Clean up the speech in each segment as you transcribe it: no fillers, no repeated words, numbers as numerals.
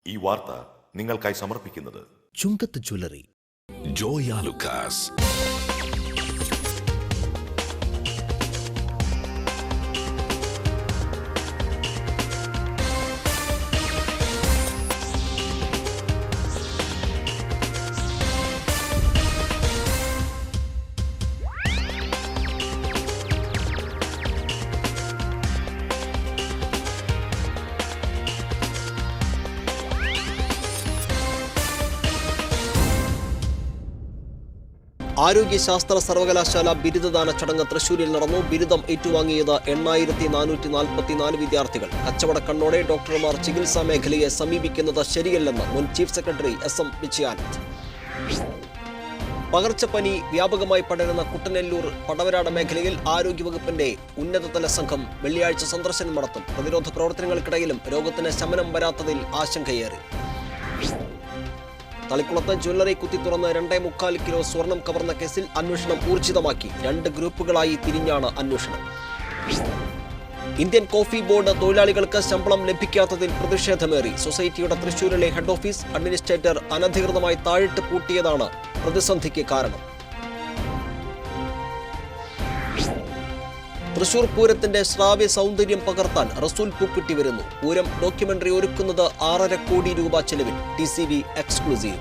ഈ വാർത്ത നിങ്ങൾക്കായി സമർപ്പിക്കുന്നത് ചുങ്കത്ത് ജ്വല്ലറി, ജോയ ലുക്കാസ്. ആരോഗ്യശാസ്ത്ര സർവകലാശാല ബിരുദദാന ചടങ്ങ് തൃശൂരിൽ നടന്നു. ബിരുദം ഏറ്റുവാങ്ങിയത് 8444 വിദ്യാർത്ഥികൾ. കച്ചവടക്കണ്ണോടെ ഡോക്ടർമാർ ചികിത്സാ മേഖലയെ സമീപിക്കുന്നത് ശരിയല്ലെന്ന് മുൻ ചീഫ് സെക്രട്ടറി SM വിജയാനന്ദ്. പകർച്ചപ്പനി വ്യാപകമായി പടരുന്ന കുട്ടനെല്ലൂർ പടവരാട് മേഖലയിൽ ആരോഗ്യവകുപ്പിന്റെ ഉന്നതതല സംഘം വെള്ളിയാഴ്ച സന്ദർശനം നടത്തും. പ്രതിരോധ പ്രവർത്തനങ്ങൾക്കിടയിലും രോഗത്തിന് ശമനം വരാത്തതിൽ ആശങ്കയേറി. തളിക്കുളത്ത് ജ്വല്ലറി കുത്തിത്തുറന്ന് 2.25 കിലോ സ്വർണം കവർന്ന കേസിൽ അന്വേഷണം ഊർജിതമാക്കി. 2 ഗ്രൂപ്പുകളായി തിരിഞ്ഞാണ് അന്വേഷണം. ഇന്ത്യൻ കോഫി ബോർഡ് തൊഴിലാളികൾക്ക് ശമ്പളം ലഭിക്കാത്തതിൽ പ്രതിഷേധമേറി. സൊസൈറ്റിയുടെ തൃശൂരിലെ ഹെഡ് ഓഫീസ് അഡ്മിനിസ്ട്രേറ്റർ അനധികൃതമായി താഴിട്ട് പൂട്ടിയതാണ് പ്രതിസന്ധിക്ക് കാരണം. തൃശൂർ പൂരത്തിന്റെ ശ്രാവ്യ സൗന്ദര്യം പകർത്താൻ റസൂൽ പൂക്കുട്ടി വരുന്നു. പൂരം ഡോക്യുമെന്ററി ഒരുക്കുന്നത് 6.5 കോടി രൂപ ചെലവിൽ. TCV exclusive.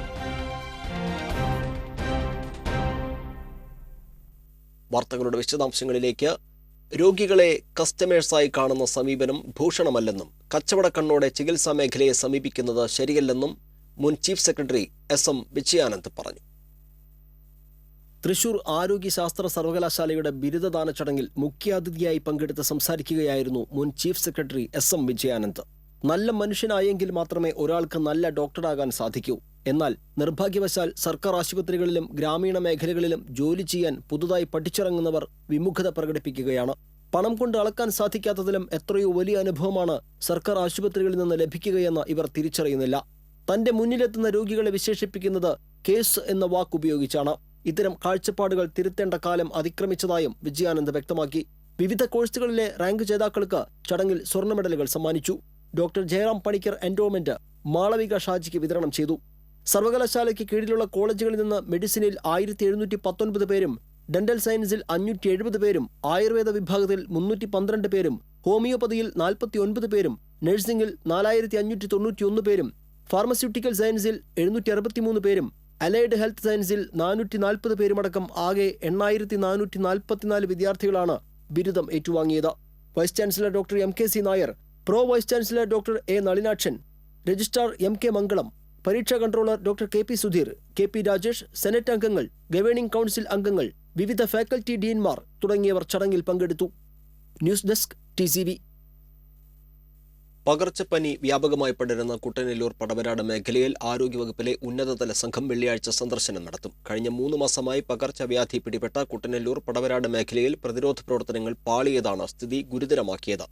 വാർത്തകളുടെ വിശദാംശങ്ങളിലേക്ക്. രോഗികളെ കസ്റ്റമേഴ്സായി കാണുന്ന സമീപനം ഭൂഷണമല്ലെന്നും കച്ചവടക്കണ്ണോടെ ചികിത്സാ മേഖലയെ സമീപിക്കുന്നത് ശരിയല്ലെന്നും മുൻ ചീഫ് സെക്രട്ടറി SM വിജയാനന്ദ് പറഞ്ഞു. തൃശൂർ ആരോഗ്യശാസ്ത്ര സർവകലാശാലയുടെ ബിരുദദാന ചടങ്ങിൽ മുഖ്യാതിഥിയായി പങ്കെടുത്ത് സംസാരിക്കുകയായിരുന്നു മുൻ ചീഫ് സെക്രട്ടറി SM വിജയാനന്ദ്. നല്ല മനുഷ്യനായെങ്കിൽ മാത്രമേ ഒരാൾക്ക് നല്ല ഡോക്ടറാകാൻ സാധിക്കൂ. എന്നാൽ നിർഭാഗ്യവശാൽ സർക്കാർ ആശുപത്രികളിലും ഗ്രാമീണ മേഖലകളിലും ജോലി ചെയ്യാൻ പുതുതായി പഠിച്ചിറങ്ങുന്നവർ വിമുഖത പ്രകടിപ്പിക്കുകയാണ്. പണം കൊണ്ട് അളക്കാൻ സാധിക്കാത്തതിലും എത്രയോ വലിയ അനുഭവമാണ് സർക്കാർ ആശുപത്രികളിൽ നിന്ന് ലഭിക്കുകയെന്ന് ഇവർ തിരിച്ചറിയുന്നില്ല. തന്റെ മുന്നിലെത്തുന്ന രോഗികളെ വിശേഷിപ്പിക്കുന്നത് കേസ് എന്ന വാക്കുപയോഗിച്ചാണ്. ഇത്തരം കാഴ്ചപ്പാടുകൾ തിരുത്തേണ്ട കാലം അതിക്രമിച്ചതായും വിജയാനന്ദ് വ്യക്തമാക്കി. വിവിധ കോഴ്സുകളിലെ റാങ്ക് ജേതാക്കൾക്ക് ചടങ്ങിൽ സ്വർണ്ണ മെഡലുകൾ സമ്മാനിച്ചു. ഡോക്ടർ ജയറാം പണിക്കർ എൻഡോമെന്റ് മാളവിക ഷാജിക്ക് വിതരണം ചെയ്തു. സർവകലാശാലയ്ക്ക് കീഴിലുള്ള കോളേജുകളിൽ നിന്ന് മെഡിസിനിൽ 1719 പേരും, ഡെന്റൽ സയൻസിൽ 570 പേരും, ആയുർവേദ വിഭാഗത്തിൽ 312 പേരും, ഹോമിയോപ്പതിയിൽ 49 പേരും, നഴ്സിംഗിൽ 4591 പേരും, ഫാർമസ്യൂട്ടിക്കൽ സയൻസിൽ 763 പേരും, അലൈഡ് ഹെൽത്ത് സയൻസിൽ 440 പേരുമടക്കം ആകെ 8444 വിദ്യാർത്ഥികളാണ് ബിരുദം ഏറ്റുവാങ്ങിയത്. Vice chancellor doctor MKC Nair, pro vice chancellor doctor A Nalinakshan, registrar MK Mangalam, പരീക്ഷാ controller doctor KP Sudheer, KP Rajesh, senate അംഗങ്ങൾ, ഗവേണിംഗ് കൗൺസിൽ അംഗങ്ങൾ, വിവിധ ഫാക്കൽറ്റി ഡീൻമാർ തുടങ്ങിയവർ ചടങ്ങിൽ പങ്കെടുത്തു. News desk TCV. പകർച്ചപ്പനി വ്യാപകമായി പടരുന്ന കുട്ടനെല്ലൂർ പടവരാട് മേഖലയിൽ ആരോഗ്യവകുപ്പിലെ ഉന്നതതല സംഘം വെള്ളിയാഴ്ച സന്ദർശനം നടത്തും. കഴിഞ്ഞ 3 മാസമായി പകർച്ചവ്യാധി പിടിപെട്ട കുട്ടനെല്ലൂർ പടവരാട് മേഖലയിൽ പ്രതിരോധ പ്രവർത്തനങ്ങൾ പാളിയതാണ് സ്ഥിതി ഗുരുതരമാക്കിയത്.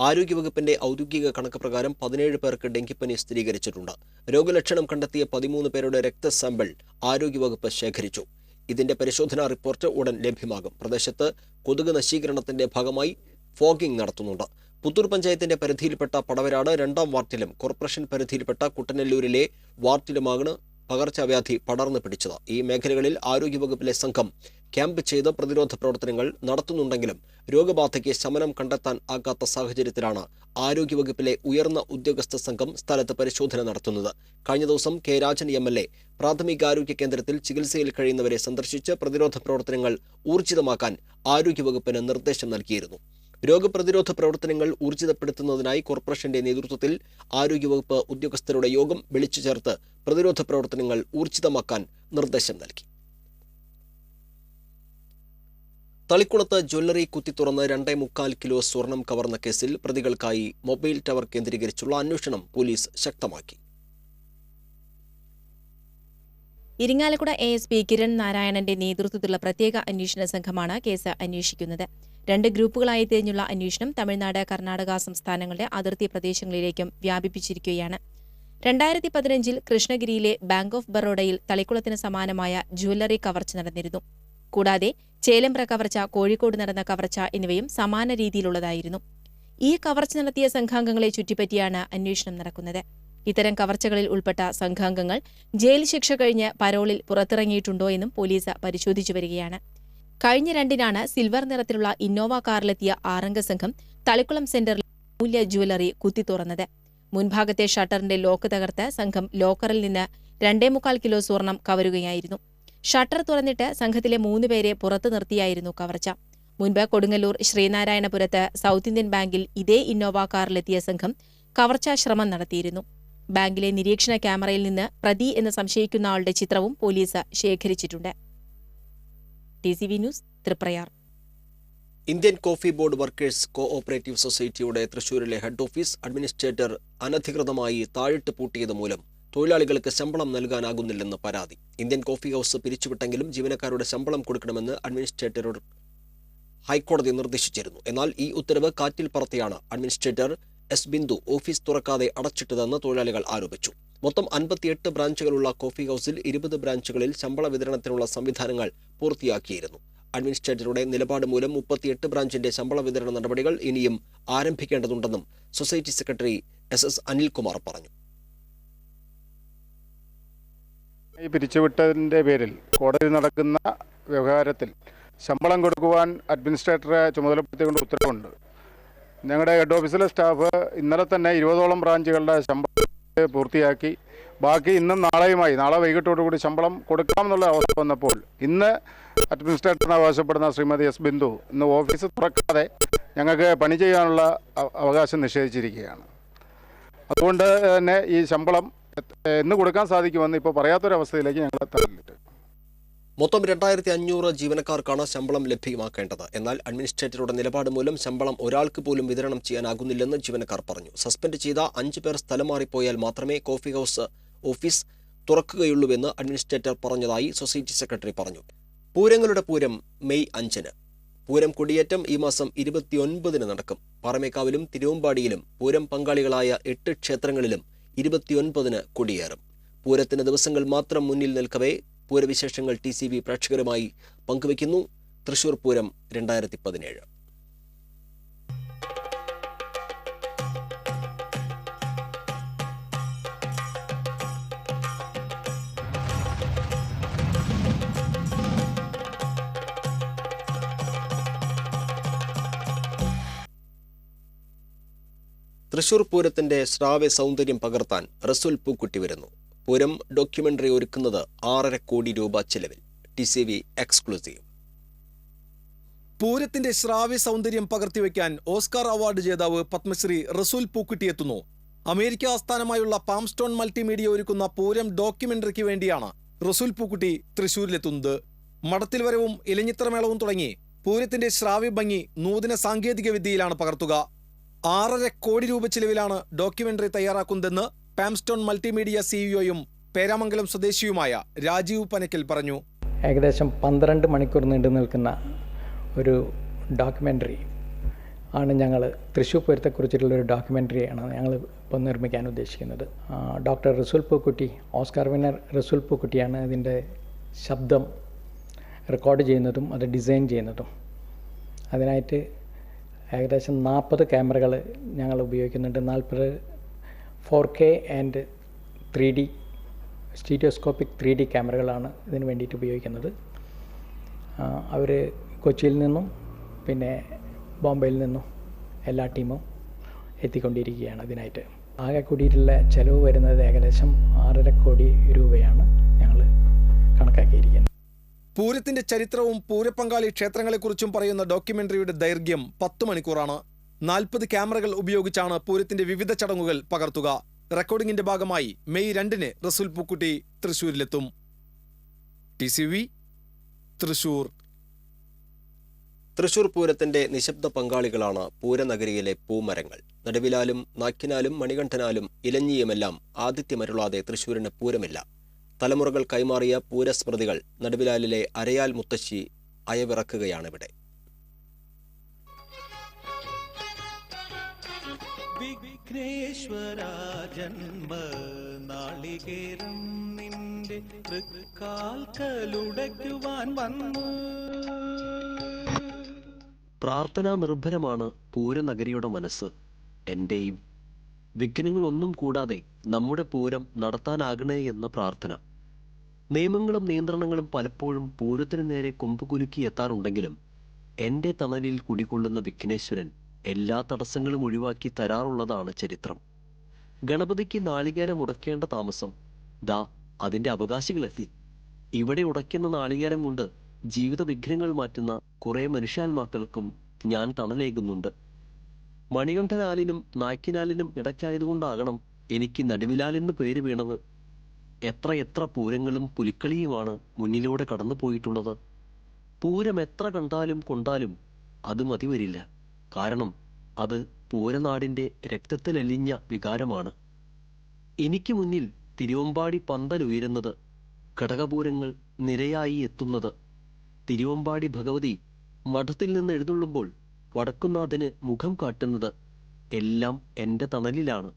ആരോഗ്യവകുപ്പിന്റെ ഔദ്യോഗിക കണക്ക് പ്രകാരം 17 പേർക്ക് ഡെങ്കിപ്പനി സ്ഥിരീകരിച്ചിട്ടുണ്ട്. രോഗലക്ഷണം കണ്ടെത്തിയ 13 പേരുടെ രക്തസാമ്പിൾ ആരോഗ്യവകുപ്പ് ശേഖരിച്ചു. ഇതിന്റെ പരിശോധനാ റിപ്പോർട്ട് ഉടൻ ലഭ്യമാകും. പ്രദേശത്ത് കൊതുക് നശീകരണത്തിന്റെ ഭാഗമായി ഫോഗിംഗ് നടത്തുന്നുണ്ട്. പുത്തൂർ പഞ്ചായത്തിന്റെ പരിധിയിൽപ്പെട്ട പടവരാട് 2ാം വാർഡിലും കോർപ്പറേഷൻ പരിധിയിൽപ്പെട്ട കുട്ടനെല്ലൂരിലെ വാർഡിലുമാണ് പകർച്ചവ്യാധി പടർന്നു പിടിച്ചത്. ഈ മേഖലകളിൽ ആരോഗ്യവകുപ്പിലെ സംഘം ക്യാമ്പ് ചെയ്ത് പ്രതിരോധ പ്രവർത്തനങ്ങൾ നടത്തുന്നുണ്ടെങ്കിലും രോഗബാധയ്ക്ക് ശമനം കണ്ടെത്താൻ ആകാത്ത സാഹചര്യത്തിലാണ് ആരോഗ്യവകുപ്പിലെ ഉയർന്ന ഉദ്യോഗസ്ഥ സംഘം സ്ഥലത്ത് പരിശോധന നടത്തുന്നത്. കഴിഞ്ഞ ദിവസം K രാജൻ MLA പ്രാഥമികാരോഗ്യ കേന്ദ്രത്തിൽ ചികിത്സയിൽ കഴിയുന്നവരെ സന്ദർശിച്ച് പ്രതിരോധ പ്രവർത്തനങ്ങൾ ഊർജിതമാക്കാൻ ആരോഗ്യവകുപ്പിന് നിർദ്ദേശം നൽകിയിരുന്നു. രോഗപ്രതിരോധ പ്രവർത്തനങ്ങൾ ഊർജിതപ്പെടുത്തുന്നതിനായി കോർപ്പറേഷന്റെ നേതൃത്വത്തിൽ ആരോഗ്യവകുപ്പ് ഉദ്യോഗസ്ഥരുടെ യോഗം വിളിച്ചു ചേർത്ത് പ്രതിരോധ പ്രവർത്തനങ്ങൾ ഊർജിതമാക്കാൻ നിർദ്ദേശം നൽകി. തളിക്കുളത്ത് ജ്വല്ലറി കുത്തിത്തുറന്ന് 2.25 കിലോ സ്വർണം കവർന്ന കേസിൽ പ്രതികൾക്കായി മൊബൈൽ ടവർ കേന്ദ്രീകരിച്ചുള്ള അന്വേഷണം പോലീസ് ശക്തമാക്കി. ഇരിങ്ങാലക്കുട ASP കിരൺ നാരായണന്റെ നേതൃത്വത്തിലുള്ള പ്രത്യേക അന്വേഷണ സംഘമാണ് കേസ് അന്വേഷിക്കുന്നത്. 2 ഗ്രൂപ്പുകളായി തിരിഞ്ഞുള്ള അന്വേഷണം തമിഴ്നാട്, കർണാടക സംസ്ഥാനങ്ങളുടെ അതിർത്തി പ്രദേശങ്ങളിലേക്കും വ്യാപിപ്പിച്ചിരിക്കുകയാണ്. 2015 കൃഷ്ണഗിരിയിലെ ബാങ്ക് ഓഫ് ബറോഡയിൽ തളിക്കുളത്തിന് സമാനമായ ജ്വല്ലറി കവർച്ച നടന്നിരുന്നു. കൂടാതെ ചേലമ്പ്ര കവർച്ച, കോഴിക്കോട് നടന്ന കവർച്ച എന്നിവയും സമാന രീതിയിലുള്ളതായിരുന്നു. ഈ കവർച്ച നടത്തിയ സംഘാംഗങ്ങളെ ചുറ്റിപ്പറ്റിയാണ് അന്വേഷണം നടക്കുന്നത്. ഇത്തരം കവർച്ചകളിൽ ഉൾപ്പെട്ട സംഘാംഗങ്ങൾ ജയിൽ ശിക്ഷ കഴിഞ്ഞ് പരോളിൽ പുറത്തിറങ്ങിയിട്ടുണ്ടോ എന്നും പോലീസ് പരിശോധിച്ചു വരികയാണ്. കഴിഞ്ഞ 2-നാണ് സിൽവർ നിറത്തിലുള്ള ഇന്നോവ കാറിലെത്തിയ 6-അംഗ സംഘം തളിക്കുളം സെന്ററിൽ മൂല്യ ജ്വല്ലറി കുത്തിത്തുറന്നത്. മുൻഭാഗത്തെ ഷട്ടറിന്റെ ലോക്ക് തകർത്ത് സംഘം ലോക്കറിൽ നിന്ന് 2.25 കിലോ സ്വർണം കവരുകയായിരുന്നു. ഷട്ടർ തുറന്നിട്ട് സംഘത്തിലെ 3 പേരെ പുറത്തു നിർത്തിയായിരുന്നു കവർച്ച. മുൻപ് കൊടുങ്ങല്ലൂർ ശ്രീനാരായണപുരത്ത് സൗത്ത് ഇന്ത്യൻ ബാങ്കിൽ ഇതേ ഇന്നോവ കാറിലെത്തിയ സംഘം കവർച്ചാ ശ്രമം നടത്തിയിരുന്നു. ബാങ്കിലെ നിരീക്ഷണ ക്യാമറയിൽ നിന്ന് പ്രതി എന്ന് സംശയിക്കുന്ന ആളുടെ ചിത്രവും പോലീസ് ശേഖരിച്ചിട്ടുണ്ട്. TCV news, Triprayar. Indian coffee board workers cooperative സൊസൈറ്റിയുടെ തൃശൂരിലെ ഹെഡ് ഓഫീസ് അഡ്മിനിസ്ട്രേറ്റർ അനധികൃതമായി താഴിട്ട് പൂട്ടിയത് മൂലം തൊഴിലാളികൾക്ക് ശമ്പളം നൽകാനാകുന്നില്ലെന്ന് പരാതി. ഇന്ത്യൻ കോഫി ഹൌസ് പിരിച്ചുവിട്ടെങ്കിലും ജീവനക്കാരുടെ ശമ്പളം കൊടുക്കണമെന്ന് അഡ്മിനിസ്ട്രേറ്ററോട് ഹൈക്കോടതി നിർദ്ദേശിച്ചിരുന്നു. എന്നാൽ ഈ ഉത്തരവ് കാറ്റിൽ പറത്തിയാണ് അഡ്മിനിസ്ട്രേറ്റർ എസ് ബിന്ദു ഓഫീസ് തുറക്കാതെ അടച്ചിട്ടതെന്ന് തൊഴിലാളികൾ ആരോപിച്ചു. മൊത്തം 58 ബ്രാഞ്ചുകളുള്ള കോഫി ഹൌസിൽ 20 ബ്രാഞ്ചുകളിൽ ശമ്പള വിതരണത്തിനുള്ള സംവിധാനങ്ങൾ പൂർത്തിയാക്കിയിരുന്നു. അഡ്മിനിസ്ട്രേറ്ററുടെ നിലപാട് മൂലം 38 ബ്രാഞ്ചിന്റെ ശമ്പള വിതരണ നടപടികൾ ഇനിയും ആരംഭിക്കേണ്ടതുണ്ടെന്നും സൊസൈറ്റി സെക്രട്ടറി SS അനിൽകുമാർ പറഞ്ഞു. ഈ പിരിച്ചുവിട്ടതിൻ്റെ പേരിൽ കോടതി നടക്കുന്ന വ്യവഹാരത്തിൽ ശമ്പളം കൊടുക്കുവാൻ അഡ്മിനിസ്ട്രേറ്ററെ ചുമതലപ്പെടുത്തിക്കൊണ്ട് ഉത്തരവുണ്ട്. ഞങ്ങളുടെ ഹെഡ് ഓഫീസിലെ സ്റ്റാഫ് ഇന്നലെ തന്നെ 20ഓളം ബ്രാഞ്ചുകളുടെ ശമ്പളം പൂർത്തിയാക്കി. ബാക്കി ഇന്നും നാളെയുമായി, നാളെ വൈകിട്ടോടുകൂടി ശമ്പളം കൊടുക്കാമെന്നുള്ള അവസ്ഥ വന്നപ്പോൾ ഇന്ന് അഡ്മിനിസ്ട്രേറ്ററിന് അവകാശപ്പെടുന്ന ശ്രീമതി എസ് ബിന്ദു ഇന്ന് ഓഫീസ് തുറക്കാതെ ഞങ്ങൾക്ക് പണി ചെയ്യാനുള്ള അവകാശം നിഷേധിച്ചിരിക്കുകയാണ്. അതുകൊണ്ട് തന്നെ ഈ ശമ്പളം എന്ന് കൊടുക്കാൻ സാധിക്കുമെന്ന് ഇപ്പോൾ പറയാത്തൊരവസ്ഥയിലേക്ക് ഞങ്ങൾ തള്ളിയിട്ട്. മൊത്തം 2500 ജീവനക്കാർക്കാണ് ശമ്പളം ലഭ്യമാക്കേണ്ടത്. എന്നാൽ അഡ്മിനിസ്ട്രേറ്ററുടെ നിലപാട് മൂലം ശമ്പളം ഒരാൾക്ക് പോലും വിതരണം ചെയ്യാനാകുന്നില്ലെന്ന് ജീവനക്കാർ പറഞ്ഞു. സസ്പെൻഡ് ചെയ്ത 5 പേർ സ്ഥലം മാറിപ്പോയാൽ മാത്രമേ കോഫി ഹൌസ് ഓഫീസ് തുറക്കുകയുള്ളൂവെന്ന് അഡ്മിനിസ്ട്രേറ്റർ പറഞ്ഞതായി സൊസൈറ്റി സെക്രട്ടറി പറഞ്ഞു. പൂരങ്ങളുടെ പൂരം മെയ് 5-ന്. പൂരം കൊടിയേറ്റം ഈ മാസം 29-ന് നടക്കും. പാറമേക്കാവിലും തിരുവമ്പാടിയിലും പൂരം പങ്കാളികളായ 8 ക്ഷേത്രങ്ങളിലും 29-ന് കൊടിയേറും. പൂരത്തിന് ദിവസങ്ങൾ മാത്രം മുന്നിൽ നിൽക്കവേ പൂരവിശേഷങ്ങൾ TCV പ്രേക്ഷകരുമായി പങ്കുവയ്ക്കുന്നു. തൃശൂർ പൂരം 2017. തൃശൂർ പൂരത്തിന്റെ ശ്രാവ്യ സൗന്ദര്യം പകർത്താൻ റസൂൽ പൂക്കുട്ടി വരുന്നു. പൂരം ഡോക്യുമെന്ററി ഒരുക്കുന്നത് 6.5 കോടി രൂപ ചെലവിൽ. TCV exclusive. പൂരത്തിന്റെ ശ്രാവ്യ സൗന്ദര്യം പകർത്തിവെക്കാൻ ഓസ്കാർ അവാർഡ് ജേതാവ് പത്മശ്രീ റസൂൽ പൂക്കുട്ടി എത്തുന്നു. അമേരിക്ക ആസ്ഥാനമായുള്ള പാംസ്റ്റോൺ മൾട്ടിമീഡിയ ഒരുക്കുന്ന പൂരം ഡോക്യുമെന്ററിക്ക് വേണ്ടിയാണ് റസൂൽ പൂക്കുട്ടി തൃശൂരിലെത്തുന്നത്. മടത്തിൽ വരവും ഇലഞ്ഞിത്രമേളവും തുടങ്ങി പൂരത്തിന്റെ ശ്രാവ്യ ഭംഗി നൂതന സാങ്കേതിക വിദ്യയിലാണ് പകർത്തുക. 6.5 കോടി രൂപ ചെലവിലാണ് documentary തയ്യാറാക്കുന്നതെന്ന് Palmstone multimedia സിഇഒയും Peramangalam സ്വദേശിയുമായ Rajeev Panakkal പറഞ്ഞു. ഏകദേശം 12 മണിക്കൂർ നീണ്ടു നിൽക്കുന്ന ഒരു ഡോക്യുമെൻ്ററി ആണ് ഞങ്ങൾ തൃശ്ശൂർ പൂരത്തെക്കുറിച്ചിട്ടുള്ളൊരു ഡോക്യുമെൻ്ററിയാണ് ഞങ്ങൾ ഇപ്പോൾ നിർമ്മിക്കാൻ ഉദ്ദേശിക്കുന്നത്. ഡോക്ടർ റസൂൽ പൂക്കുട്ടി, ഓസ്കാർ വിന്നർ റസൂൽ പൂക്കുട്ടിയാണ് ഇതിൻ്റെ ശബ്ദം റെക്കോർഡ് ചെയ്യുന്നതും അത് ഡിസൈൻ ചെയ്യുന്നതും. അതിനായിട്ട് ഏകദേശം 40 ക്യാമറകൾ ഞങ്ങൾ ഉപയോഗിക്കുന്നുണ്ട്. 40 4K and 3D stereoscopic 3D ക്യാമറകളാണ് ഇതിന് വേണ്ടിയിട്ട് ഉപയോഗിക്കുന്നത്. അവർ കൊച്ചിയിൽ നിന്നും പിന്നെ ബോംബെയിൽ നിന്നും എല്ലാ ടീമും എത്തിക്കൊണ്ടിരിക്കുകയാണ് ഇതിനായിട്ട്. ആകെ കൂടിയിട്ടുള്ള ചിലവ് വരുന്നത് ഏകദേശം 6.5 കോടി രൂപയാണ് ഞങ്ങൾ കണക്കാക്കിയിരിക്കുന്നത്. പൂരത്തിന്റെ ചരിത്രവും പൂരപ്പങ്കാളി ക്ഷേത്രങ്ങളെക്കുറിച്ചും പറയുന്ന ഡോക്യുമെന്ററിയുടെ ദൈർഘ്യം 10 മണിക്കൂറാണ്. 40 ക്യാമറകൾ ഉപയോഗിച്ചാണ് പൂരത്തിന്റെ വിവിധ ചടങ്ങുകൾ പകർത്തുക. റെക്കോർഡിംഗിന്റെ ഭാഗമായി മെയ് 2-ന് റസൂൽ പൂക്കുട്ടി തൃശൂരിലെത്തും. TCV തൃശൂർ. തൃശൂർ പൂരത്തിന്റെ നിശബ്ദ പങ്കാളികളാണ് പൂരനഗരിയിലെ പൂമരങ്ങൾ. നടുവിലാലും നാക്കിനാലും മണികണ്ഠനാലും ഇലഞ്ഞിയുമെല്ലാം ആതിഥ്യമരുളാതെ തൃശൂരിന് പൂരമില്ല. തലമുറകൾ കൈമാറിയ പൂരസ്മൃതികൾ നടുവിലാലിലെ അരയാൽ മുത്തശ്ശി അയവിറക്കുകയാണിവിടെ. വിഘ്നേശ്വര ജന്മ നാളികേരം നിന്റെ തൃക്കാൽക്കലുടയ്ക്കുവാൻ വന്നു. പ്രാർത്ഥനാ നിർഭരമാണ് പൂരനഗരിയുടെ മനസ്സ്. എന്റെയും വിഘ്നങ്ങളൊന്നും കൂടാതെ നമ്മുടെ പൂരം നടത്താനാകണേ എന്ന പ്രാർത്ഥന. നിയമങ്ങളും നിയന്ത്രണങ്ങളും പലപ്പോഴും പൂരത്തിന് നേരെ കൊമ്പുകുലുക്കി എത്താറുണ്ടെങ്കിലും എൻ്റെ തണലിൽ കുടികൊള്ളുന്ന വിഘ്നേശ്വരൻ എല്ലാ തടസ്സങ്ങളും ഒഴിവാക്കി തരാറുള്ളതാണ് ചരിത്രം. ഗണപതിക്ക് നാളികേരം ഉടക്കേണ്ട താമസം ദാ അതിൻ്റെ അവകാശികളെത്തി. ഇവിടെ ഉടയ്ക്കുന്ന നാളികേരം കൊണ്ട് ജീവിത വിഘ്നങ്ങൾ മാറ്റുന്ന കുറേ മനുഷ്യാത്മാക്കൾക്കും ഞാൻ തണലേകുന്നുണ്ട്. മണികണ്ഠനാലിനും നായ്ക്കിനാലിനും ഇടയ്ക്കായതുകൊണ്ടാകണം എനിക്ക് നടുവിലാലെന്ന് പേര് വീണത്. എത്ര പൂരങ്ങളും പുലിക്കളിയുമാണ് മുന്നിലൂടെ കടന്നു പോയിട്ടുള്ളത്. പൂരം എത്ര കണ്ടാലും കൊണ്ടാലും അത് മതി വരില്ല. കാരണം അത് പൂരനാടിൻ്റെ രക്തത്തിലലിഞ്ഞ വികാരമാണ്. എനിക്ക് മുന്നിൽ തിരുവമ്പാടി പന്തൽ ഉയരുന്നത്, ഘടകപൂരങ്ങൾ നിരയായി എത്തുന്നത്, തിരുവമ്പാടി ഭഗവതി മഠത്തിൽ നിന്ന് എഴുന്നള്ളുമ്പോൾ വടക്കുന്നാഥന് മുഖം കാട്ടുന്നത് എല്ലാം എൻ്റെ തണലിലാണ്.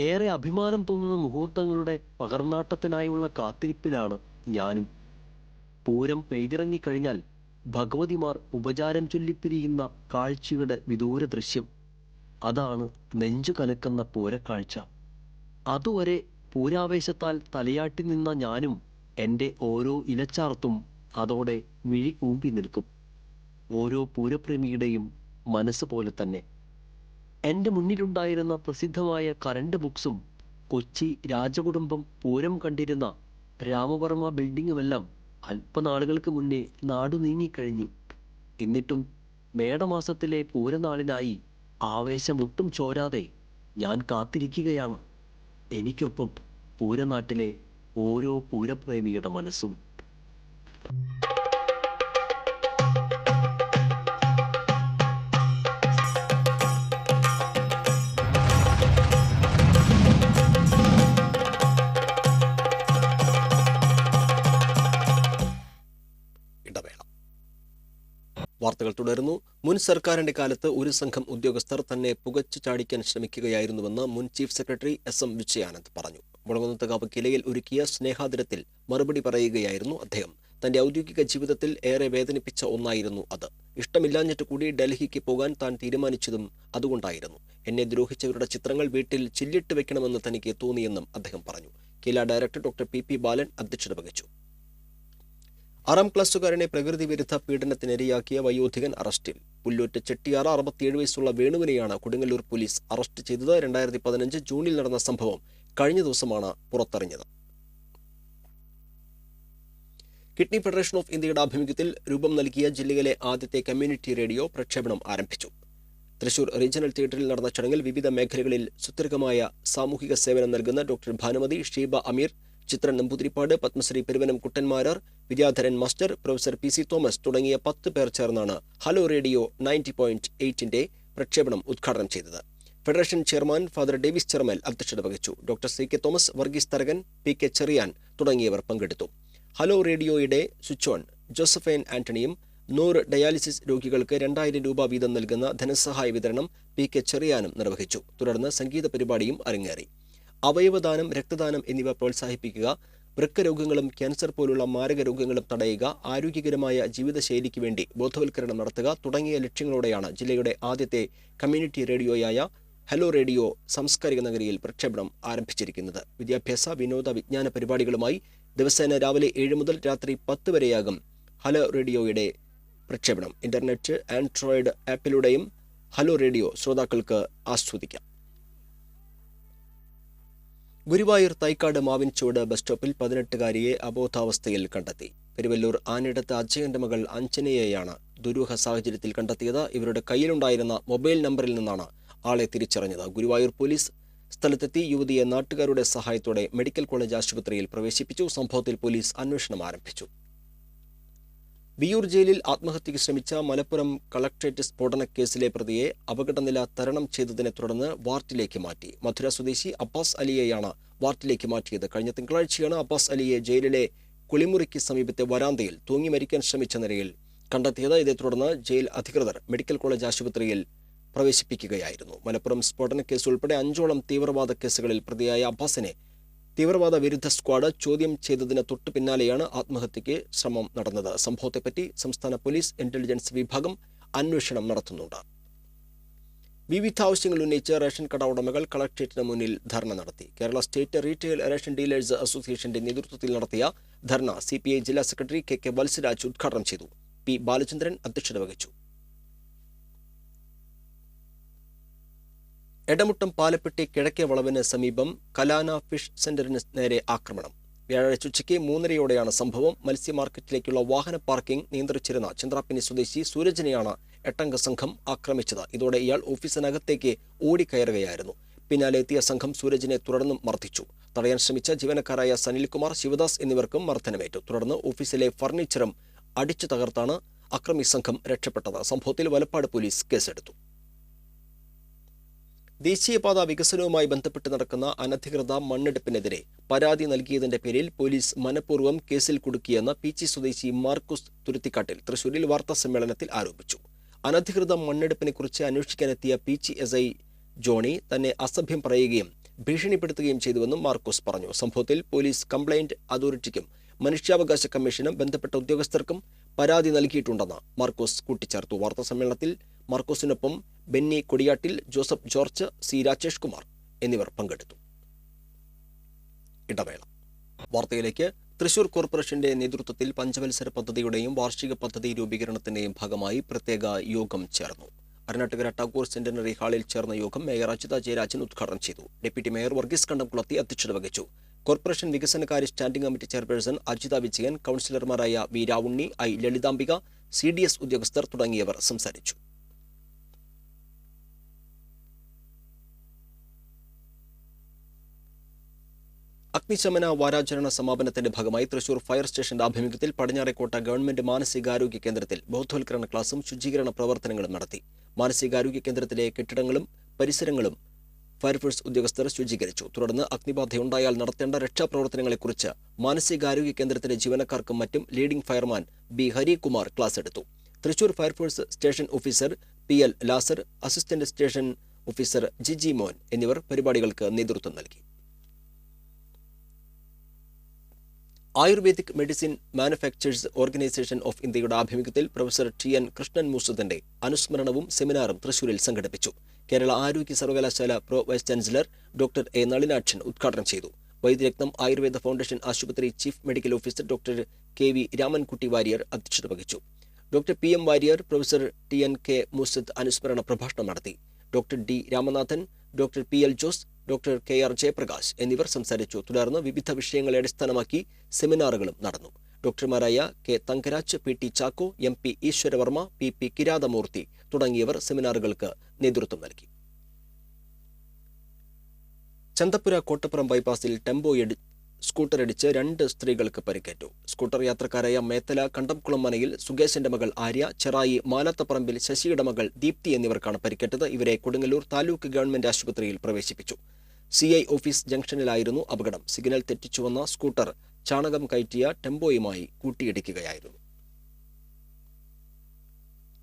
ഏറെ അഭിമാനം തോന്നുന്ന മുഹൂർത്തങ്ങളുടെ പകർന്നാട്ടത്തിനായുള്ള കാത്തിരിപ്പിലാണ് ഞാനും. പൂരം പെയ്തിറങ്ങിക്കഴിഞ്ഞാൽ ഭഗവതിമാർ ഉപചാരം ചൊല്ലിപ്പിരിയുന്ന കാഴ്ചയുടെ വിദൂര ദൃശ്യം, അതാണ് നെഞ്ചു കലക്കുന്ന പൂരക്കാഴ്ച. അതുവരെ പൂരാവേശത്താൽ തലയാട്ടി നിന്ന ഞാനും എൻ്റെ ഓരോ ഇലച്ചാർത്തും അതോടെ മിഴി കൂമ്പി നിൽക്കും. ഓരോ പൂരപ്രേമിയുടെയും മനസ്സ് പോലെ തന്നെ. എൻ്റെ മുന്നിലുണ്ടായിരുന്ന പ്രസിദ്ധമായ കറണ്ട് ബുക്സും കൊച്ചി രാജകുടുംബം പൂരം കണ്ടിരുന്ന രാമവർമ്മ ബിൽഡിങ്ങുമെല്ലാം അല്പനാളുകൾക്ക് മുന്നേ നാടു നീങ്ങിക്കഴിഞ്ഞു. എന്നിട്ടും മേടമാസത്തിലെ പൂരനാളിനായി ആവേശമൊട്ടും ചോരാതെ ഞാൻ കാത്തിരിക്കുകയാണ്. എനിക്കൊപ്പം പൂരനാട്ടിലെ ഓരോ പൂരപ്രേമിയുടെ മനസ്സും. വാർത്തകൾ തുടരുന്നു. മുൻ സർക്കാരിന്റെ കാലത്ത് ഒരു സംഘം ഉദ്യോഗസ്ഥർ തന്നെ പുകച്ചു ചാടിക്കാൻ ശ്രമിക്കുകയായിരുന്നുവെന്ന് മുൻ ചീഫ് സെക്രട്ടറി SM വിജയാനന്ദ് പറഞ്ഞു. മുളകുന്നത്തുകാവ് കിലയിൽ ഒരുക്കിയ സ്നേഹാദരത്തിൽ മറുപടി പറയുകയായിരുന്നു അദ്ദേഹം. തന്റെ ഔദ്യോഗിക ജീവിതത്തിൽ ഏറെ വേദനിപ്പിച്ച ഒന്നായിരുന്നു അത്. ഇഷ്ടമില്ലാഞ്ഞിട്ട് കൂടി ഡൽഹിക്ക് പോകാൻ താൻ തീരുമാനിച്ചതും അതുകൊണ്ടായിരുന്നു. എന്നെ ദ്രോഹിച്ചവരുടെ ചിത്രങ്ങൾ വീട്ടിൽ ചില്ലിട്ട് വെക്കണമെന്ന് തനിക്ക് തോന്നിയെന്നും അദ്ദേഹം പറഞ്ഞു. കില ഡയറക്ടർ ഡോക്ടർ PP ബാലൻ അധ്യക്ഷത വഹിച്ചു. 6ാം ക്ലാസ്സുകാരനെ പ്രകൃതി വിരുദ്ധ പീഡനത്തിനിരയാക്കിയ വയോധികൻ അറസ്റ്റിൽ. പുല്ലൂറ്റ് ചെട്ടിയാറ 67 വയസ്സുള്ള വേണുവിനെയാണ് കൊടുങ്ങല്ലൂർ പോലീസ് അറസ്റ്റ് ചെയ്തത്. 2015 ജൂണിൽ നടന്ന സംഭവം കഴിഞ്ഞ ദിവസമാണ് പുറത്തറിഞ്ഞത്. കിഡ്നി ഫെഡറേഷൻ ഓഫ് ഇന്ത്യയുടെ ആഭിമുഖ്യത്തിൽ രൂപം നൽകിയ ജില്ലയിലെ ആദ്യത്തെ കമ്മ്യൂണിറ്റി റേഡിയോ പ്രക്ഷേപണം ആരംഭിച്ചു. തൃശൂർ റീജിയണൽ തിയേറ്ററിൽ നടന്ന ചടങ്ങിൽ വിവിധ മേഖലകളിൽ സുസ്ഥിരമായ സാമൂഹിക സേവനം നൽകുന്ന doctor Bhanumathi, Sheeba Ameer, Chithran Namboothiripad, Padmashri Peruvanam Kuttanmarar, Vidyadharan master, professor PC Thomas തുടങ്ങിയ 10 പേർ ചേർന്നാണ് ഹലോ റേഡിയോ 90.8ന്റെ പ്രക്ഷേപണം ഉദ്ഘാടനം ചെയ്തത്. Federation chairman father Davis Cheramal അധ്യക്ഷത വഹിച്ചു. Doctor CK Thomas, Varghese Tharakan, PK Cheriyan തുടങ്ങിയവർ പങ്കെടുത്തു. ഹലോ റേഡിയോയുടെ സ്വിച്ച് ഓൺ ജോസഫൈൻ ആന്റണിയും 100 ഡയാലിസിസ് രോഗികൾക്ക് 2000 രൂപ വീതം നൽകുന്ന ധനസഹായ വിതരണം PK ചെറിയാനും നിർവഹിച്ചു. തുടർന്ന് സംഗീത പരിപാടിയും അരങ്ങേറി. അവയവദാനം, രക്തദാനം എന്നിവ പ്രോത്സാഹിപ്പിക്കുക, വൃക്ക രോഗങ്ങളും ക്യാൻസർ പോലുള്ള മാരക രോഗങ്ങളും തടയുക, ആരോഗ്യകരമായ ജീവിതശൈലിക്ക് വേണ്ടി ബോധവൽക്കരണം നടത്തുക തുടങ്ങിയ ലക്ഷ്യങ്ങളോടെയാണ് ജില്ലയുടെ ആദ്യത്തെ കമ്മ്യൂണിറ്റി റേഡിയോയായ ഹലോ റേഡിയോ സാംസ്കാരിക നഗരിയിൽ പ്രക്ഷേപണം ആരംഭിച്ചിരിക്കുന്നത്. വിദ്യാഭ്യാസ, വിനോദ, വിജ്ഞാന പരിപാടികളുമായി ദിവസേന രാവിലെ 7 മുതൽ രാത്രി 10 വരെയാകും ഹലോ റേഡിയോയുടെ പ്രക്ഷേപണം. ഇന്റർനെറ്റ്, ആൻഡ്രോയിഡ് ആപ്പിലൂടെയും ഹലോ റേഡിയോ ശ്രോതാക്കൾക്ക് ആസ്വദിക്കാം. ഗുരുവായൂർ തൈക്കാട് മാവിൻചുവട് ബസ് സ്റ്റോപ്പിൽ 18-കാരിയെ അബോധാവസ്ഥയിൽ കണ്ടെത്തി. പെരുവല്ലൂർ ആനിടത്ത് അജയന്റെ മകൾ അഞ്ജനയെയാണ് ദുരൂഹ സാഹചര്യത്തിൽ കണ്ടെത്തിയത്. ഇവരുടെ കയ്യിലുണ്ടായിരുന്ന മൊബൈൽ നമ്പറിൽ നിന്നാണ് ആളെ തിരിച്ചറിഞ്ഞത്. ഗുരുവായൂർ പോലീസ് സ്ഥലത്തെത്തി യുവതിയെ നാട്ടുകാരുടെ സഹായത്തോടെ മെഡിക്കൽ കോളേജ് ആശുപത്രിയിൽ പ്രവേശിപ്പിച്ചു. സംഭവത്തിൽ പോലീസ് അന്വേഷണം ആരംഭിച്ചു. വിയൂർ ജയിലിൽ ആത്മഹത്യയ്ക്ക് ശ്രമിച്ച മലപ്പുറം കളക്ട്രേറ്റ് സ്ഫോടന കേസിലെ പ്രതിയെ അപകടനില തരണം ചെയ്തതിനെ തുടർന്ന് വാർഡിലേക്ക് മാറ്റി. മധുര സ്വദേശി അബ്ബാസ് അലിയെയാണ് വാർഡിലേക്ക് മാറ്റിയത്. കഴിഞ്ഞ തിങ്കളാഴ്ചയാണ് അബ്ബാസ് അലിയെ ജയിലിലെ കുളിമുറിക്ക് സമീപത്തെ വരാന്തയിൽ തൂങ്ങി മരിക്കാൻ ശ്രമിച്ച നിലയിൽ കണ്ടെത്തിയത്. ഇതേ തുടർന്ന് ജയിൽ അധികൃതർ മെഡിക്കൽ കോളേജ് ആശുപത്രിയിൽ പ്രവേശിപ്പിക്കുകയായിരുന്നു. മലപ്പുറം സ്ഫോടന കേസ് ഉൾപ്പെടെ 5ഓളം തീവ്രവാദ കേസുകളിൽ പ്രതിയായ അബ്ബാസിനെ തീവ്രവാദ വിരുദ്ധ സ്ക്വാഡ് ചോദ്യം ചെയ്തതിന് തൊട്ടു പിന്നാലെയാണ് ആത്മഹത്യയ്ക്ക് ശ്രമം നടന്നത്. സംഭവത്തെപ്പറ്റി സംസ്ഥാന പോലീസ് ഇന്റലിജൻസ് വിഭാഗം അന്വേഷണം നടത്തുന്നുണ്ട്. വിവിധ ആവശ്യങ്ങൾ ഉന്നയിച്ച് റേഷൻ കട ഉടമകൾ കളക്ട്രേറ്റിന് മുന്നിൽ ധർണ നടത്തി. Kerala state retail ration dealers അസോസിയേഷന്റെ നേതൃത്വത്തിൽ നടത്തിയ ധർണ CPI ജില്ലാ സെക്രട്ടറി KK വത്സരാജ് ഉദ്ഘാടനം ചെയ്തു. P. ബാലചന്ദ്രൻ അധ്യക്ഷത വഹിച്ചു. എടമുട്ടം പാലപ്പെട്ടി കിഴക്കേ വളവിന് സമീപം കലാന ഫിഷ് സെന്ററിന് നേരെ ആക്രമണം. വ്യാഴാഴ്ച ഉച്ചയ്ക്ക് 3:30യോടെയാണ് സംഭവം. മത്സ്യ മാർക്കറ്റിലേക്കുള്ള വാഹന പാർക്കിംഗ് നിയന്ത്രിച്ചിരുന്ന ചന്ദ്രാപ്പിനി സ്വദേശി സൂരജിനെയാണ് 8-അംഗ സംഘം ആക്രമിച്ചത്. ഇതോടെ ഇയാൾ ഓഫീസിനകത്തേക്ക് ഓടിക്കയറുകയായിരുന്നു. പിന്നാലെ എത്തിയ സംഘം സൂരജിനെ തുടർന്നും മർദ്ദിച്ചു. തടയാൻ ശ്രമിച്ച ജീവനക്കാരായ സനിൽകുമാർ, ശിവദാസ് എന്നിവർക്കും മർദ്ദനമേറ്റു. തുടർന്ന് ഓഫീസിലെ ഫർണിച്ചറും അടിച്ചു തകർത്താണ് അക്രമി സംഘം രക്ഷപ്പെട്ടത്. സംഭവത്തിൽ വലപ്പാട് പോലീസ് കേസെടുത്തു. ദേശീയപാത വികസനവുമായി ബന്ധപ്പെട്ട് നടക്കുന്ന അനധികൃത മണ്ണെടുപ്പിനെതിരെ പരാതി നൽകിയതിന്റെ പേരിൽ പോലീസ് മനഃപൂർവ്വം കേസിൽ കുടുക്കിയെന്ന് പീച്ചി സ്വദേശി മാർക്കുസ് തുരുത്തിക്കാട്ടിൽ തൃശൂരിൽ വാർത്താസമ്മേളനത്തിൽ ആരോപിച്ചു. അനധികൃത മണ്ണെടുപ്പിനെക്കുറിച്ച് അന്വേഷിക്കാനെത്തിയ പീച്ചി SI ജോണി തന്നെ അസഭ്യം പറയുകയും ഭീഷണിപ്പെടുത്തുകയും ചെയ്തുവെന്നും മാർക്കോസ് പറഞ്ഞു. സംഭവത്തിൽ പോലീസ് കംപ്ലയിന്റ് അതോറിറ്റിക്കും മനുഷ്യാവകാശ കമ്മീഷനും ബന്ധപ്പെട്ട ഉദ്യോഗസ്ഥർക്കും പരാതി നൽകിയിട്ടുണ്ടെന്ന് മാർക്കോസ് കൂട്ടിച്ചേർത്തു. വാർത്താസമ്മേളനത്തിൽ മാർക്കോസിനൊപ്പം Benny Kodiyattil, Joseph George, C. Rajesh Kumar എന്നിവർ പങ്കെടുത്തു. ഇടവേള. വാർത്തയിലേക്ക്. തൃശൂർ കോർപ്പറേഷന്റെ നേതൃത്വത്തിൽ പഞ്ചവത്സര പദ്ധതിയുടെയും വാർഷിക പദ്ധതി രൂപീകരണത്തിന്റെയും ഭാഗമായി പ്രത്യേക യോഗം ചേർന്നു. അരുണാട്ടുകര ടാഗോർ സെന്റിനറി ഹാളിൽ ചേർന്ന യോഗം മേയർ അജിത ജയരാജൻ ഉദ്ഘാടനം ചെയ്തു. ഡെപ്യൂട്ടി മേയർ വർഗീസ് കണ്ടംകുളത്തി അധ്യക്ഷത വഹിച്ചു. കോർപ്പറേഷൻ വികസനകാര്യ standing committee chairperson Ajitha Vijayan, കൌൺസിലർമാരായ V. Ravunni, I. Lalithambika, CDS ഉദ്യോഗസ്ഥർ തുടങ്ങിയവർ സംസാരിച്ചു. അഗ്നിശമന വാരാചരണ സമാപനത്തിന്റെ ഭാഗമായി തൃശൂർ ഫയർ സ്റ്റേഷന്റെ ആഭിമുഖ്യത്തിൽ പടിഞ്ഞാറേക്കോട്ട ഗവൺമെന്റ് മാനസികാരോഗ്യ കേന്ദ്രത്തിൽ ബോധവൽക്കരണ ക്ലാസും ശുചീകരണ പ്രവർത്തനങ്ങളും നടത്തി. മാനസികാരോഗ്യ കേന്ദ്രത്തിലെ കെട്ടിടങ്ങളും പരിസരങ്ങളും ഫയർഫോഴ്സ് ഉദ്യോഗസ്ഥർ ശുചീകരിച്ചു. തുടർന്ന് അഗ്നിബാധയുണ്ടായാൽ നടത്തേണ്ട രക്ഷാപ്രവർത്തനങ്ങളെക്കുറിച്ച് മാനസികാരോഗ്യ കേന്ദ്രത്തിലെ ജീവനക്കാർക്കും മറ്റും leading fireman B. Harikumar class എടുത്തു. Thrissur fire force station officer PL Lazar, assistant station officer Jiji Mon എന്നിവർ പരിപാടികൾക്ക് നേതൃത്വം നൽകി. Ayurvedic medicine manufacturers organisation of ഇന്ത്യയുടെ ആഭിമുഖ്യത്തിൽ പ്രൊഫസർ TN കൃഷ്ണൻ മൂസത്തിന്റെ അനുസ്മരണവും സെമിനാറും തൃശൂരിൽ സംഘടിപ്പിച്ചു. കേരള ആരോഗ്യ സർവകലാശാല pro vice chancellor doctor A. Nalinakshan ഉദ്ഘാടനം ചെയ്തു. വൈദ്യരത്നം ആയുർവേദ ഫൗണ്ടേഷൻ ആശുപത്രി chief medical officer doctor KV Ramankutty Warrier അധ്യക്ഷത വഹിച്ചു. Doctor PM Warrier, professor TNK Moosath അനുസ്മരണ പ്രഭാഷണം നടത്തി. Doctor D. Ramanathan, doctor PL Jose, doctor KR Jayaprakash എന്നിവർ സംസാരിച്ചു. തുടർന്ന് വിവിധ വിഷയങ്ങളെ അടിസ്ഥാനമാക്കി സെമിനാറുകളും നടന്നു. ഡോക്ടർമാരായ K. Thangaraj, PT Chacko, MP ഈശ്വരവർമ്മ, PP Kirathamoorthy തുടങ്ങിയവർ സെമിനാറുകൾക്ക് നേതൃത്വം നൽകി. ചന്തപ്പുര കോട്ടപ്പുറം ബൈപ്പാസിൽ സ്കൂട്ടറടിച്ച് 2 സ്ത്രീകൾക്ക് പരിക്കേറ്റു. സ്കൂട്ടർ യാത്രക്കാരായ മേത്തല കണ്ടംകുളം മനയിൽ സുകേശന്റെ മകൾ ആര്യ, ചെറായി മാലത്തപ്പറമ്പിൽ ശശിയുടെ മകൾ ദീപ്തി എന്നിവർക്കാണ് പരിക്കേറ്റത്. ഇവരെ കൊടുങ്ങല്ലൂർ താലൂക്ക് ഗവൺമെന്റ് ആശുപത്രിയിൽ പ്രവേശിപ്പിച്ചു. CI ഓഫീസ് ജംഗ്ഷനിലായിരുന്നു അപകടം. സിഗ്നൽ തെറ്റിച്ചുവന്ന സ്കൂട്ടർ ചാണകം കയറ്റിയ ടെമ്പോയുമായി കൂട്ടിയിടിക്കുകയായിരുന്നു.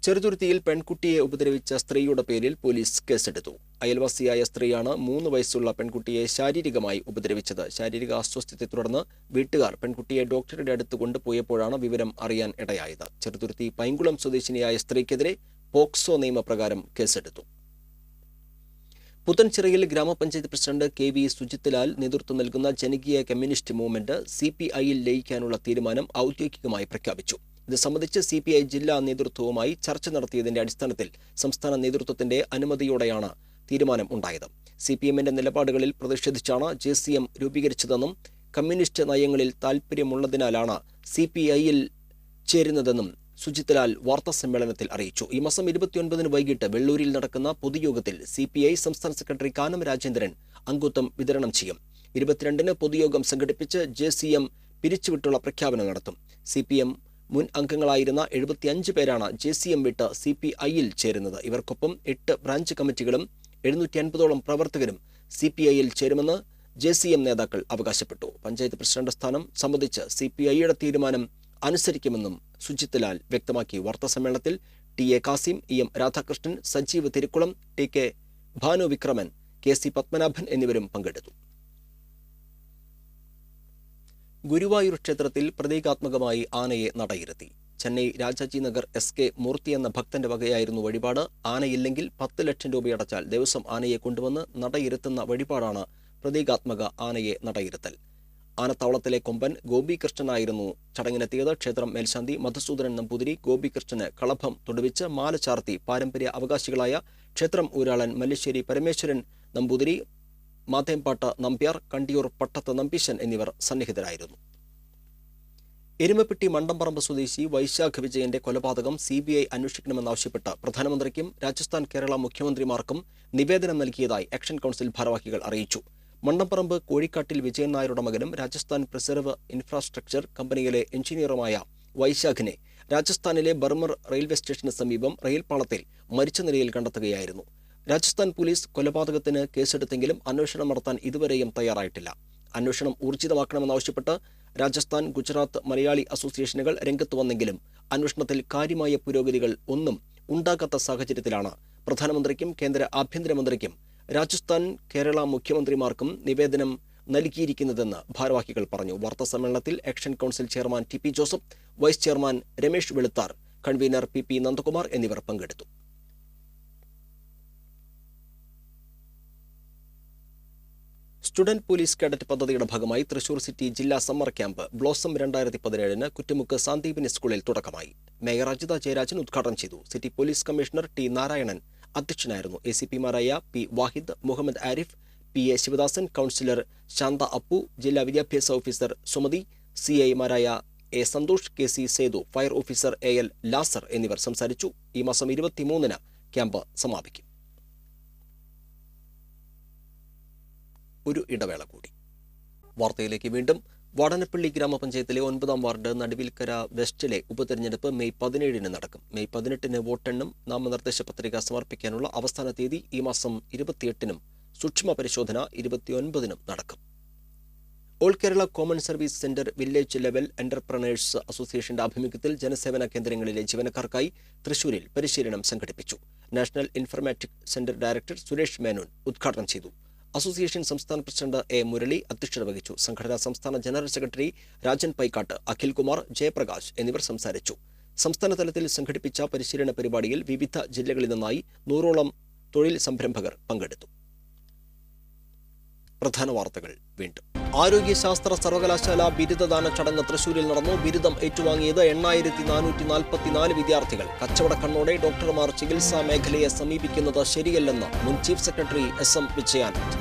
ചെറുതുരുത്തിയിൽ പെൺകുട്ടിയെ ഉപദ്രവിച്ച സ്ത്രീയുടെ പേരിൽ പോലീസ് കേസെടുത്തു. അയൽവാസിയായ സ്ത്രീയാണ് 3 വയസ്സുള്ള പെൺകുട്ടിയെ ശാരീരികമായി ഉപദ്രവിച്ചത്. ശാരീരിക അസ്വസ്ഥതയെ തുടർന്ന് വീട്ടുകാർ പെൺകുട്ടിയെ ഡോക്ടറുടെ അടുത്ത് കൊണ്ടുപോയപ്പോഴാണ് വിവരം അറിയാൻ ഇടയായത്. ചെറുതുരുത്തി പൈങ്കുളം സ്വദേശിനിയായ സ്ത്രീക്കെതിരെ പോക്സോ നിയമപ്രകാരം കേസെടുത്തു. പുത്തൻചിറയിൽ ഗ്രാമപഞ്ചായത്ത് പ്രസിഡന്റ് KV സുജിത്ലാൽ നേതൃത്വം നൽകുന്ന ജനകീയ കമ്മ്യൂണിസ്റ്റ് മൂവ്മെന്റ് CPIയിൽ ലയിക്കാനുള്ള തീരുമാനം ഔദ്യോഗികമായി പ്രഖ്യാപിച്ചു. ഇത് സംബന്ധിച്ച് CPI ജില്ലാ നേതൃത്വവുമായി ചർച്ച നടത്തിയതിന്റെ അടിസ്ഥാനത്തിൽ സംസ്ഥാന നേതൃത്വത്തിന്റെ അനുമതിയോടെയാണ് തീരുമാനം ഉണ്ടായത്. CPMന്റെ നിലപാടുകളിൽ പ്രതിഷേധിച്ചാണ് JCM രൂപീകരിച്ചതെന്നും കമ്മ്യൂണിസ്റ്റ് നയങ്ങളിൽ താൽപ്പര്യമുള്ളതിനാലാണ് CPIയിൽ ചേരുന്നതെന്നും സുജിത്ലാൽ വാർത്താസമ്മേളനത്തിൽ അറിയിച്ചു. ഈ മാസം 29 വൈകിട്ട് വെള്ളൂരിൽ നടക്കുന്ന പൊതുയോഗത്തിൽ CPI സംസ്ഥാന സെക്രട്ടറി കാനം രാജേന്ദ്രൻ അംഗത്വം വിതരണം ചെയ്യും. 22 പൊതുയോഗം സംഘടിപ്പിച്ച് JCM പിരിച്ചുവിട്ടുള്ള പ്രഖ്യാപനം നടത്തും. CPM മുൻ അംഗങ്ങളായിരുന്ന 75 പേരാണ് JCM വിട്ട് CPIയിൽ ചേരുന്നത്. ഇവർക്കൊപ്പം 8 ബ്രാഞ്ച് കമ്മിറ്റികളും 750ഓളം പ്രവർത്തകരും CPIയിൽ ചേരുമെന്ന് JCM നേതാക്കൾ അവകാശപ്പെട്ടു. പഞ്ചായത്ത് പ്രസിഡന്റ് സ്ഥാനം സംബന്ധിച്ച് CPIയുടെ തീരുമാനം അനുസരിക്കുമെന്നും സുജിത്ലാൽ വ്യക്തമാക്കി. വാർത്താസമ്മേളനത്തിൽ TA Kasim, EM Radhakrishnan, Sajeev തിരുക്കുളം, TK Bhanu Vikraman, KC Padmanabhan എന്നിവരും പങ്കെടുത്തു. ഗുരുവായൂർ ക്ഷേത്രത്തിൽ പ്രതീകാത്മകമായി ആനയെ നടയിരുത്തി. ചെന്നൈ രാജാജി നഗർ SK മൂർത്തി എന്ന ഭക്തന്റെ വകയായിരുന്നു വഴിപാട്. ആനയില്ലെങ്കിൽ 10 ലക്ഷം രൂപയടച്ചാൽ ദേവസ്വം ആനയെ കൊണ്ടുവന്ന് നടയിരുത്തുന്ന വഴിപാടാണ് പ്രതീകാത്മക ആനയെ നടയിരുത്തൽ. ആനത്താവളത്തിലെ കൊമ്പൻ ഗോപികൃഷ്ണനായിരുന്നു ചടങ്ങിനെത്തിയത്. ക്ഷേത്രം മേൽശാന്തി മധുസൂദനൻ നമ്പൂതിരി ഗോപികൃഷ്ണന് കളഭം തൊടുവിച്ച് മാല ചാർത്തി. പാരമ്പര്യ അവകാശികളായ ക്ഷേത്രം ഊരാളൻ മല്ലിശ്ശേരി പരമേശ്വരൻ നമ്പൂതിരി, മാതേമ്പാട്ട് നമ്പ്യാർ, കണ്ടിയൂർ പട്ടത്ത് നമ്പീശൻ എന്നിവർ സന്നിഹിതരായിരുന്നു. എരുമപ്പെട്ടി മണ്ടംപറമ്പ് സ്വദേശി വൈശാഖ് വിജയന്റെ കൊലപാതകം CBI അന്വേഷിക്കണമെന്നാവശ്യപ്പെട്ട് പ്രധാനമന്ത്രിക്കും രാജസ്ഥാൻ കേരള മുഖ്യമന്ത്രിമാർക്കും നിവേദനം നൽകിയതായി ആക്ഷൻ കൗൺസിൽ ഭാരവാഹികൾ അറിയിച്ചു. മണ്ടംപറമ്പ് കോഴിക്കാട്ടിൽ വിജയൻ നായരുടെ മകനും രാജസ്ഥാൻ പ്രിസർവ് ഇൻഫ്രാസ്ട്രക്ചർ കമ്പനിയിലെ എഞ്ചിനീയറുമായ വൈശാഖിനെ രാജസ്ഥാനിലെ ബർമർ റെയിൽവേ സ്റ്റേഷന് സമീപം റെയിൽപാളത്തിൽ മരിച്ച നിലയിൽ കണ്ടെത്തുകയായിരുന്നു. രാജസ്ഥാൻ പോലീസ് കൊലപാതകത്തിന് കേസെടുത്തെങ്കിലും അന്വേഷണം നടത്താൻ ഇതുവരെയും തയ്യാറായിട്ടില്ല. അന്വേഷണം ഊർജിതമാക്കണമെന്നാവശ്യപ്പെട്ട് രാജസ്ഥാൻ, ഗുജറാത്ത് മലയാളി അസോസിയേഷനുകൾ രംഗത്ത് വന്നെങ്കിലും അന്വേഷണത്തിൽ കാര്യമായ പുരോഗതികൾ ഒന്നും ഉണ്ടാകാത്ത സാഹചര്യത്തിലാണ് പ്രധാനമന്ത്രിക്കും കേന്ദ്ര ആഭ്യന്തരമന്ത്രിക്കും രാജസ്ഥാൻ കേരള മുഖ്യമന്ത്രിമാർക്കും നിവേദനം നൽകിയിരിക്കുന്നതെന്ന് ഭാരവാഹികൾ പറഞ്ഞു. വാർത്താസമ്മേളനത്തിൽ action council chairman TP Joseph, vice chairman Ramesh Veluthar, convener PP Nandakumar എന്നിവർ പങ്കെടുത്തു. സ്റ്റുഡന്റ് പോലീസ് കേഡറ്റ് പദ്ധതിയുടെ ഭാഗമായി തൃശൂർ സിറ്റി ജില്ലാ summer camp blossom 2017 Kuttumukku Sandeepani സ്കൂളിൽ തുടക്കമായി. മേയർ അജിത ജയരാജൻ ഉദ്ഘാടനം ചെയ്തു. City police commissioner T Narayanan അധ്യക്ഷനായിരുന്നു. ACPമാരായ P Wahid, Muhammad Arif, PA Sivadasan, councillor Shantha Appu, ജില്ലാ വിദ്യാഭ്യാസ ഓഫീസർ സുമതി, CIമാരായ A Santhosh, KC Sethu, fire officer AL Lazar എന്നിവർ സംസാരിച്ചു. ഈ മാസം 23 ക്യാമ്പ് സമാപിക്കും. ഒരു ഇടവേള കൂടി. വാർത്തയിലേക്ക് വീണ്ടും. വാടനപ്പള്ളി ഗ്രാമപഞ്ചായത്തിലെ 9ാം വാർഡ് നടുവിൽക്കര വെസ്റ്റിലെ ഉപതെരഞ്ഞെടുപ്പ് മെയ് 17 നടക്കും. മെയ് 18 വോട്ടെണ്ണും നാമനിർദ്ദേശ പത്രിക സമർപ്പിക്കാനുള്ള അവസാന തീയതി ഈ മാസം 28 സൂക്ഷ്മ പരിശോധന 29 നടക്കും. All Kerala common service centre village level entrepreneurs അസോസിയേഷന്റെ ആഭിമുഖ്യത്തിൽ ജനസേവന കേന്ദ്രങ്ങളിലെ ജീവനക്കാർക്കായി തൃശൂരിൽ പരിശീലനം സംഘടിപ്പിച്ചു. National informatic centre director Suresh Menon ഉദ്ഘാടനം ചെയ്തു. അസോസിയേഷൻ സംസ്ഥാന പ്രസിഡന്റ് A മുരളി അധ്യക്ഷത വഹിച്ചു. സംഘടനാ സംസ്ഥാന ജനറൽ സെക്രട്ടറി രാജൻ പൈക്കാട്ട്, അഖിൽകുമാർ, ജയപ്രകാശ് എന്നിവർ സംസാരിച്ചു. സംസ്ഥാന തലത്തിൽ സംഘടിപ്പിച്ച പരിശീലന പരിപാടിയിൽ വിവിധ ജില്ലകളിൽ നിന്നായി 100ഓളം തൊഴിൽ സംരംഭകർ പങ്കെടുത്തു. പ്രധാന വാർത്തകൾ വീണ്ടും. ആരോഗ്യശാസ്ത്ര സർവകലാശാല ബിരുദദാന ചടങ്ങ് തൃശൂരിൽ നടന്നു. ബിരുദം ഏറ്റുവാങ്ങിയത് 8444 വിദ്യാർത്ഥികൾ. കച്ചവടക്കണ്ണോടെ ഡോക്ടർമാർ ചികിത്സാ മേഖലയെ സമീപിക്കുന്നത് ശരിയല്ലെന്ന് മുൻ ചീഫ് സെക്രട്ടറി SM വിജയാനന്ദ്.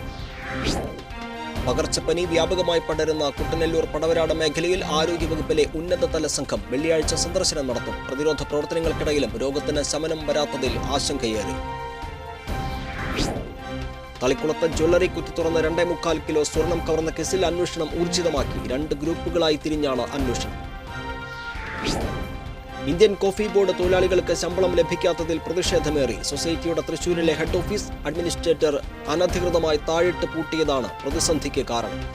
പകർച്ചപ്പനി വ്യാപകമായി പടരുന്ന കുട്ടനെല്ലൂർ പടവരാട് മേഖലയിൽ ആരോഗ്യവകുപ്പിലെ ഉന്നതതല സംഘം വെള്ളിയാഴ്ച സന്ദർശനം നടത്തും. പ്രതിരോധ പ്രവർത്തനങ്ങൾക്കിടയിലും രോഗത്തിന് ശമനം വരാത്തതിൽ ആശങ്കയേറി. തളിക്കുളത്ത് ജ്വല്ലറി കുത്തി തുറന്ന് 2.25 കിലോ സ്വർണം കവർന്ന കേസിൽ അന്വേഷണം ഊർജിതമാക്കി. 2 ഗ്രൂപ്പുകളായി തിരിഞ്ഞാണ് അന്വേഷണം. ഇന്ത്യൻ കോഫി ബോർഡ് തൊഴിലാളികൾക്ക് ശമ്പളം ലഭിക്കാത്തതിൽ പ്രതിഷേധമേറി. സൊസൈറ്റിയുടെ തൃശൂരിലെ ഹെഡ് ഓഫീസ് അഡ്മിനിസ്ട്രേറ്റർ അനധികൃതമായി താഴിട്ട് പൂട്ടിയതാണ് പ്രതിസന്ധിക്ക് കാരണം.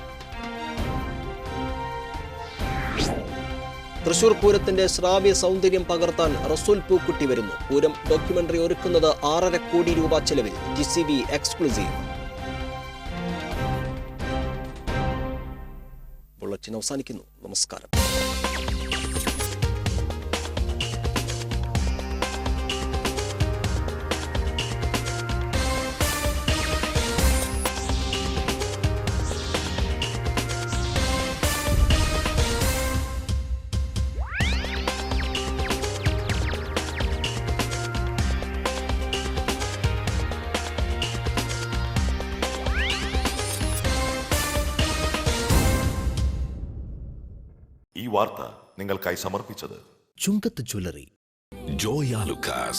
തൃശൂർ പൂരത്തിന്റെ ശ്രാവ്യ സൗന്ദര്യം പകർത്താൻ റസൂൽ പൂക്കുട്ടി വരുന്നു. പൂരം ഡോക്യുമെന്ററി ഒരുക്കുന്നത് 6.5 കോടി രൂപ ചെലവിൽ. GCV exclusive. ബുള്ളറ്റിൻ അവസാനിക്കുന്നു. നമസ്കാരം. ഈ വാർത്ത നിങ്ങൾക്കായി സമർപ്പിച്ചത് ചുങ്കത്ത് ജ്വല്ലറി, Joya Lucas.